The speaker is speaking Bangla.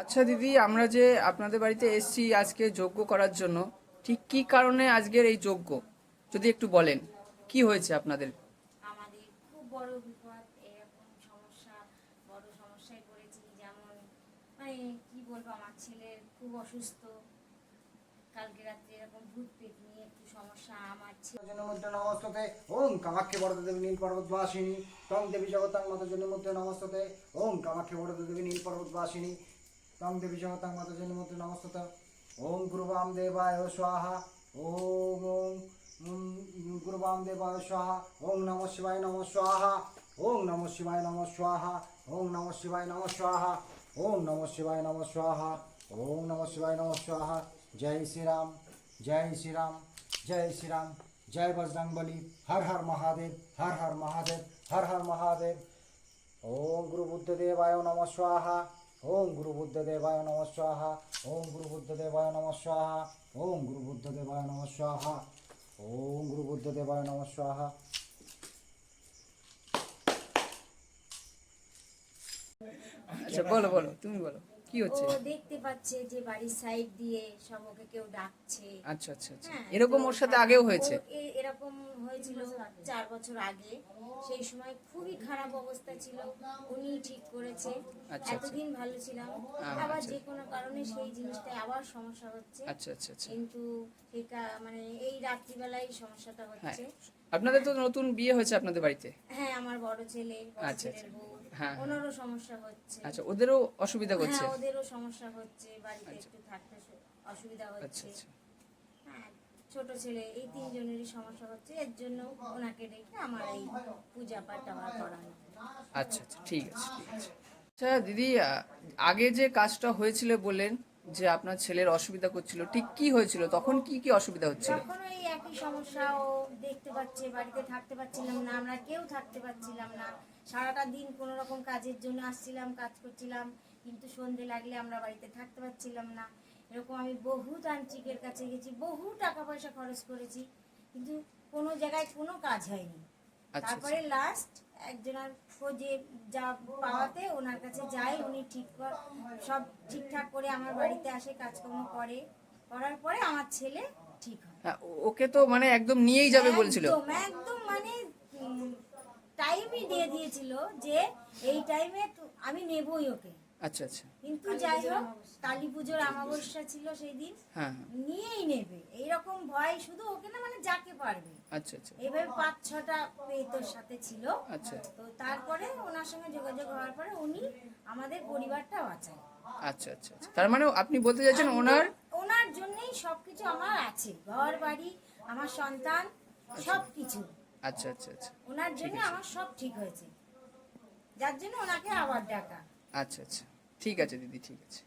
আচ্ছা দিদি, আমরা যে আপনাদের বাড়িতে এসেছি আজকে যজ্ঞ করার জন্য, ঠিক কি কারণে আজকের এই যজ্ঞ যদি একটু বলেন, কি হয়েছে আপনাদের? আমাদের খুব বড় বিপদ, এরকম সমস্যা, বড় সমস্যায় পড়েছি। যেমন মানে কি বলবো, আমার ছেলের খুব অসুস্থ। কালকে রাত্রে এরকম ভূত পেট নিয়ে একটু সমস্যা আমার ছেলে। জনমুদ্রা নমস্ততে ওম কামাখ্যে বরদা দেবী নীল পর্বতবাসিনী তং দেবী জগতাং মাতা জনমুদ্রা নমস্ততে ওম কামাখ্যে বরদা দেবী নীল পর্বতবাসিনী তং দেবী জগতাং মাতা জনমুদ্রা নমস্ততে ওম গুরুবাম দেবায় স্বাহা ওম গুরুবাম দেবায় স্বাহা ওম নমঃ শিবায় নমঃ স্বাহা ওম নমঃ শিবায় নমঃ স্বাহা ওম নমঃ শিবায় নমঃ স্বাহা ওম নমঃ শিবায় নমঃ স্বাহা ওম নমঃ শিবায় নমঃ স্বাহা। জয় শ্রীরাম, জয় শ্রীরাম, जय श्री राम, जय बजरंगबली। हर हर महादेव, हर हर महादेव, हर हर महादेव। ओम गुरु बुद्ध देवाय नमः स्वाहा ओम गुरु बुद्ध देवाय नमः स्वाहा ओम गुरु बुद्ध देवाय नमः स्वाहा ओम गुरु बुद्ध देवाय नमः स्वाहा ओम गुरु बुद्ध देवाय नमः स्वाहा। আচ্ছা বলো বলো, তুমি বলো কি ও হচ্ছে। দেখতে পাচ্ছে যে বাড়ির সাইড দিয়ে সব ওকে কেউ ডাকছে। আচ্ছা আচ্ছা আচ্ছা, হ্যাঁ, এরকম তো ওর সাথে আগেও ও হয়েছে? এরকম হয়েছিল 4 বছর আগে। সেই সময় খুবই খারাপ অবস্থা ছিল, উনি ঠিক করেছে। আচ্ছা, এতদিন ভালো ছিলাম, আবার যে কোনো কারণে সেই জিনিসটা আবার সমস্যা হচ্ছে। আচ্ছা আচ্ছা আচ্ছা। কিন্তু মানে এই রাত্রিবেলায় সমস্যাটা হ্যাঁ, হচ্ছে। আপনাদের তো নতুন বিয়ে হয়েছে আপনাদের বাড়িতে। হ্যাঁ, আমার বড় ছেলে, বড় আচ্ছা, ছেলের বউ, হ্যাঁ, হ্যাঁ। ওনারও সমস্যা হচ্ছে। আচ্ছা, ওদেরও অসুবিধা করছে? হ্যাঁ, ওদেরও সমস্যা হচ্ছে, বাড়িতে আচ্ছা। একটু থাকতে অসুবিধা আচ্ছা হচ্ছে। আচ্ছা হ্যাঁ, ছোট ছেলে, এই তিনজনেরই সমস্যা হচ্ছে। এর জন্য ওনাকে রেখে আমার এই পূজা পাঠ আমার করানো। আচ্ছা আচ্ছা, ঠিক আছে ঠিক আছে। আচ্ছা দিদি, আগে যে কাজটা হয়েছিল বললেন যে আপনার ছেলের অসুবিধা করছিল, ঠিক কি হয়েছিল তখন, কি কি অসুবিধা হচ্ছিল? তখন এই একই সমস্যা, ও দেখতে পাচ্ছে, বাড়িতে থাকতে পারছিলাম না, আমরা কেউ থাকতে পারছিলাম না। সারাটা দিন কোনো রকম কাজের জন্য আসছিলাম, কাজ করছিলাম, কিন্তু সন্ধে লাগলে আমরা বাড়িতে থাকতে পারছিলাম না। এরকম আমি বহু তান্ত্রিকের কাছে গেছি, বহু টাকা পয়সা খরচ করেছি, কিন্তু কোনো জায়গায় কোনো কাজ হয়নি। আচ্ছা তারপরে লাস্ট একজনের খোঁজে যা পাওয়াতে ওনার কাছে যাই, উনি সব ঠিকঠাক করে আমার বাড়িতে আসে, কাজকর্ম করার পরে আমার ছেলে ঠিক হয়। হ্যাঁ, ওকে তো মানে একদম নিয়েই যাবে বলছিল। একদম একদম মানে টাইমই দিয়ে দিয়েছিল যে এই টাইমে আমি নেবই ওকে। আচ্ছা আচ্ছা। কিন্তু যাই হোক, কালী পুজোর অমাবস্যা ছিল সেই দিন, হ্যাঁ হ্যাঁ। নিয়েই নেবে এইরকম ভয়, শুধু ওকে না, মানে যাকে পারবে। আচ্ছা আচ্ছা এভাবে 5-6টা পেতোর সাথে ছিল। আচ্ছা তো তারপরে ওনার সঙ্গে যোগাযোগ হওয়ার পরে উনি আমাদের পরিবারটা বাঁচায়। আচ্ছা আচ্ছা আচ্ছা। তার মানে আপনি বলতে চাইছেন ওনার জন্যই সবকিছু আমার আছে, ঘর বাড়ি, আমার সন্তান, সবকিছু আচ্ছা আচ্ছা আচ্ছা ওনার জন্য আমার সব ঠিক হয়েছে, যার জন্য ওনাকে আবার ডাকা। আচ্ছা আচ্ছা, ঠিক আছে দিদি, ঠিক আছে।